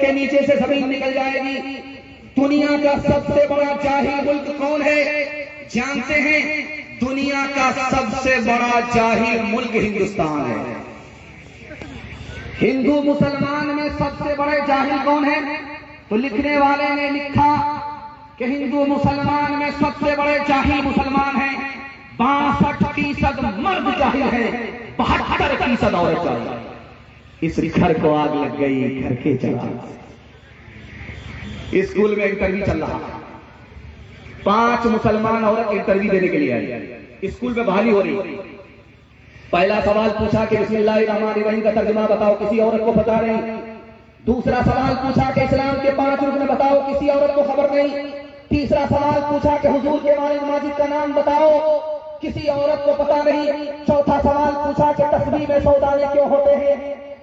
کے نیچے سے زمین نکل جائے گی. دنیا کا سب سے بڑا جاہل ملک کون ہے جانتے ہیں؟ دنیا کا سب سے بڑا جاہل ملک ہندوستان ہے. ہندو مسلمان میں سب سے بڑے جاہل کون ہیں؟ تو لکھنے والے نے لکھا کہ ہندو مسلمان میں سب سے بڑے جاہل مسلمان ہیں. 62% مرد جاہل ہے، 72% عورت جاہل. اس گھر کو آگ لگ گئی، گھر کے چلا. اسکول میں انٹرویو چل رہا، 5 مسلمان عورت انٹرویو دینے کے لیے آئی. اسکول میں بحالی ہو رہی. پہلا سوال پوچھا کہ بسم اللہ الرحمن الرحیم کا ترجمہ بتاؤ، کسی عورت کو پتا نہیں. دوسرا سوال پوچھا کہ اسلام کے 5 رکن بتاؤ، کسی عورت کو خبر نہیں. تیسرا سوال پوچھا کہ حضور کے والد ماجد کا نام بتاؤ، کسی عورت کو پتا نہیں. چوتھا سوال پوچھا کہ تسبیح میں 100 دانے کیوں ہوتے ہیں،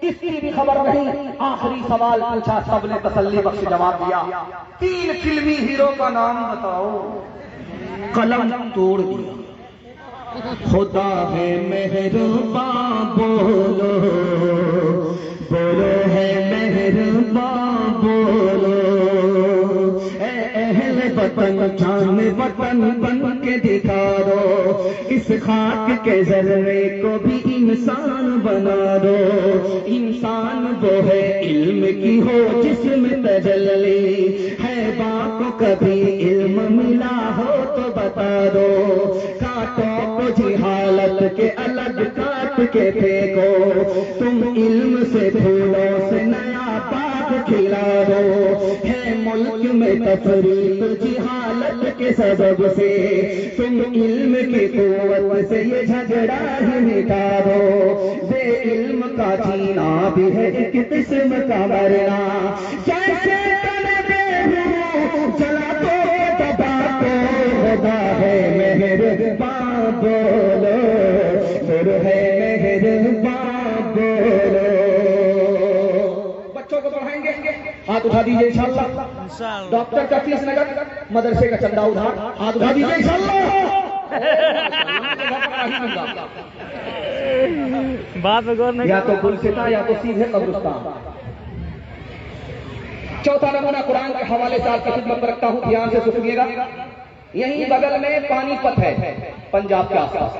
اس کی بھی خبر نہیں. آخری سوال پوچھا، سب نے تسلی بخش جواب دیا. 3 فلمی ہیرو کا نام بتاؤ، قلم توڑ دیا. خدا ہے مہربان بولو، بولو ہے مہربان بولو. اے اہل وطن جان وطن بن کے دکھا دو، اس خاک کے ذرے کو بھی انسان بنا دو. انسان وہ ہے علم کی ہو جسم تجلی، ہے باپ کبھی علم ملا ہو تو بتا دو. کاٹو کو جہالت کے الگ کاٹ کے پھینکو، تم علم سے پھولوں سے نیا پاک کھلا دو. ہے ملک میں تفریق جہالت کے سبب سے، تم علم کی قوت سے یہ جھگڑا ہی مٹا دو. بے علم کا جینا بھی ہے ایک قسم کا مرنا، جیسے چلا تو دبا تو خدا ہے مہربان بولو، بولو ہے مہربان بولو. بچوں کو پڑھائیں گے، ہاتھ اٹھا دیجیے انشاءاللہ. ڈاکٹر کا فیس نگر، مدرسے کا چندہ ادھار، ہاتھ اٹھا دیجیے انشاءاللہ. بات غور نہیں، یا تو گلستہ یا تو سیدھے قبرستان. چوتھا نمونہ قرآن کے حوالے سے آپ کی خدمت رکھتا ہوں، دھیان سے سنیے گا. یہیں بغل میں پانی پت ہے، پنجاب کے آس پاس.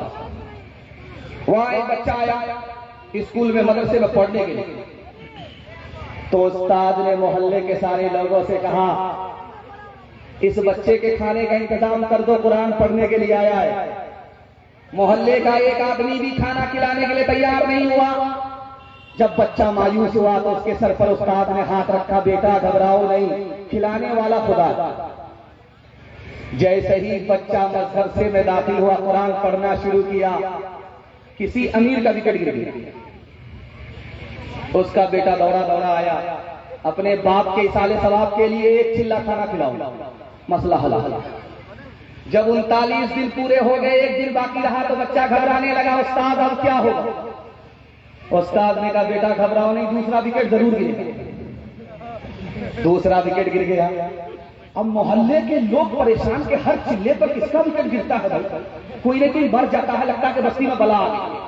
وہاں ایک بچہ آیا اسکول میں مدرسے میں پڑھنے کے لیے. تو استاد نے محلے کے سارے لوگوں سے کہا اس بچے کے کھانے کا انتظام کر دو، قرآن پڑھنے کے لیے آیا ہے. محلے کا ایک آدمی بھی کھانا کھلانے کے لیے تیار نہیں ہوا. جب بچہ مایوس ہوا تو اس کے سر پر استاد نے ہاتھ رکھا، بیٹا گھبراؤ نہیں، کھلانے والا خدا. جیسے ہی بچہ مدرسے میں داخل ہوا، قرآن پڑھنا شروع کیا، کسی امیر کا وکٹ گر گیا. اس کا بیٹا دوڑا دوڑا آیا، اپنے باپ کے ایصال ثواب کے لیے ایک چلہ کھانا کھلاؤ، مسئلہ حل. جب 39 دن پورے ہو گئے، ایک دن باقی رہا تو بچہ گھبرانے لگا، استاد اب کیا ہوگا؟ استاد نے کہا بیٹا گھبراؤ نہیں، دوسرا وکٹ ضرور گرے گا. دوسرا وکٹ گر گیا. اب محلے کے لوگ پریشان کہ ہر چلے پر کس کا وکٹ گرتا ہے بھائی، کوئی نہ کوئی مر جاتا ہے، لگتا ہے کہ بستی میں بلا آ گئی.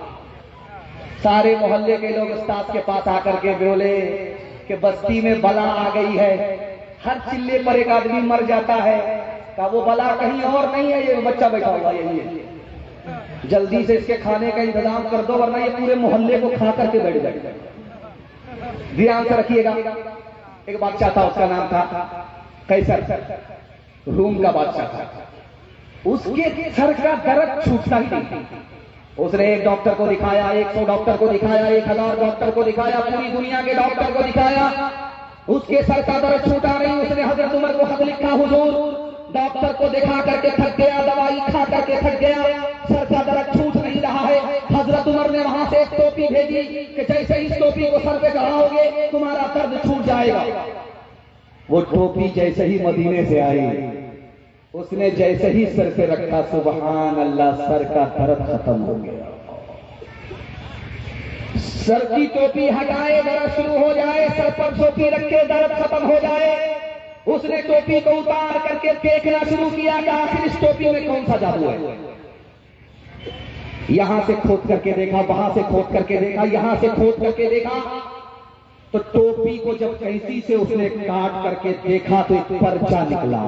سارے محلے کے لوگ استاد کے پاس آ کر کے بولے کہ بستی میں بلا آ گئی ہے، ہر چلے پر ایک آدمی مر جاتا ہے. کہا وہ بلا کہیں اور نہیں ہے، یہ بچہ بیٹھا ہوا یہی ہے. جلدی سے اس کے کھانے کا انتظام کر دو ورنہ یہ پورے محلے کو کھا کر کے بیٹھ جائے. دھیان سے رکھیے گا. ایک بادشاہ تھا، اس کا نام تھا قیصر، روم کا بادشاہ تھا. اس کے سر کا درد چھوٹتا ہی نہیں. اس نے ایک ڈاکٹر کو دکھایا، 100 ڈاکٹر کو دکھایا، 1000 ڈاکٹر کو دکھایا، پوری دنیا کے ڈاکٹر کو دکھایا، اس کے سر کا درد چھوٹا نہیں. اس نے حضرت عمر کو خط لکھا، حضور ڈاکٹر کو دکھا کر کے تھک گیا، دوائی کھا کر کے تھک گیا، سر کا درد چھوٹ نہیں رہا ہے. حضرت عمر نے وہاں سے ایک ٹوپی بھیجی کہ جیسے اس ٹوپی کو سر پہ چڑھاؤ گے تمہارا درد چھوٹ جائے گا. وہ ٹوپی جیسے ہی مدینے سے آئی، اس نے جیسے ہی سر پہ رکھا، سبحان اللہ، سر کا درد ختم ہو گیا. سر کی ٹوپی ہٹائے درد شروع ہو جائے، سر پر ٹوپی رکھے درد ختم ہو جائے. اس نے ٹوپی کو اتار کر کے دیکھنا شروع کیا کہ آخر اس ٹوپی میں کون سا جادو ہے. یہاں سے کھود کر کے دیکھا، وہاں سے کھود کر کے دیکھا، یہاں سے کھود کر کے دیکھا. تو ٹوپی کو جب کینسی سے اس نے کاٹ کر کے دیکھا تو ایک پرچہ نکلا.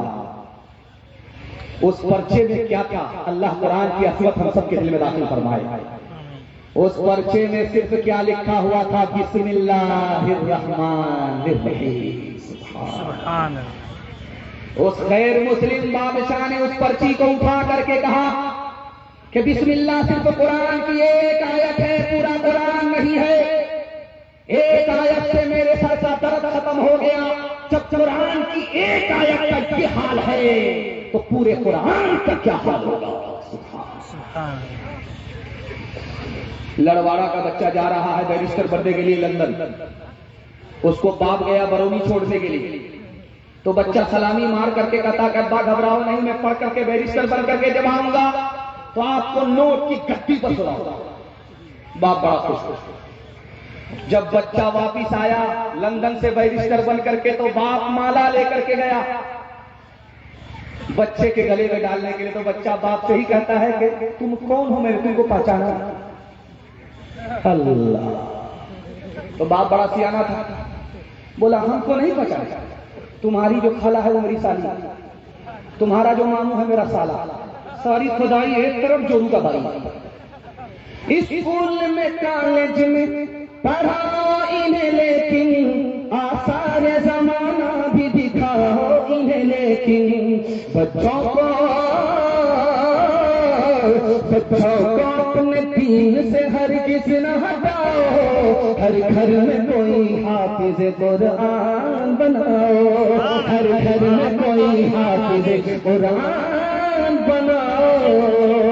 اس پرچے میں کیا تھا؟ اللہ قرآن کی عظمت ہم سب کے دل میں داخل فرمائے. اس پرچے میں صرف کیا لکھا ہوا تھا؟ بسم اللہ الرحمن الرحیم. سبحان اللہ. اس غیر مسلم بادشاہ نے اس پرچی کو اٹھا کر کے کہا کہ بسم اللہ صرف قرآن کی ایک آیت ہے، پورا قرآن نہیں ہے. ایک آیت سے میرے سر کا درد ختم ہو گیا. جب قرآن کی ایک آیت کا یہ حال ہے تو پورے قرآن کا کیا حال ہوگا؟ سبحان. لڑواڑا کا بچہ جا رہا ہے بیرسٹر بننے کے لیے لندن. اس کو باپ گیا برونی چھوڑنے کے لیے. تو بچہ سلامی مار کر کے کہتا کہ ابا گھبراؤ نہیں، میں پڑھ کر کے بیرسٹر بن کر کے جب آؤں گا تو آپ کو نوٹ کی گٹی پر سلاؤں گا. باپ بڑا خوش. جب بچہ واپس آیا لندن سے بیرسٹر بن کر کے تو باپ مالا لے کر کے گیا بچے کے گلے میں ڈالنے کے لیے. تو بچہ باپ سے ہی کہتا ہے کہ تم کون ہو، میں نے تم کو پہچانا. اللہ. تو باپ بڑا سیانا تھا، بولا ہم کو نہیں پہچانا. تمہاری جو خالہ ہے وہ میری سالی، تمہارا جو ماموں ہے میرا سالہ. ساری خدائی ایک طرف جورو کا بھائی. اسکول میں کالج میں پڑھاؤ انہیں لیکن آثار زمانہ بھی دکھاؤ انہیں. لیکن بچوں کو اپنے دین سے ہرگز نہ ہٹاؤ. ہر گھر میں کوئی حافظ قرآن بناؤ. ہر گھر میں کوئی حافظ قرآن بناؤ.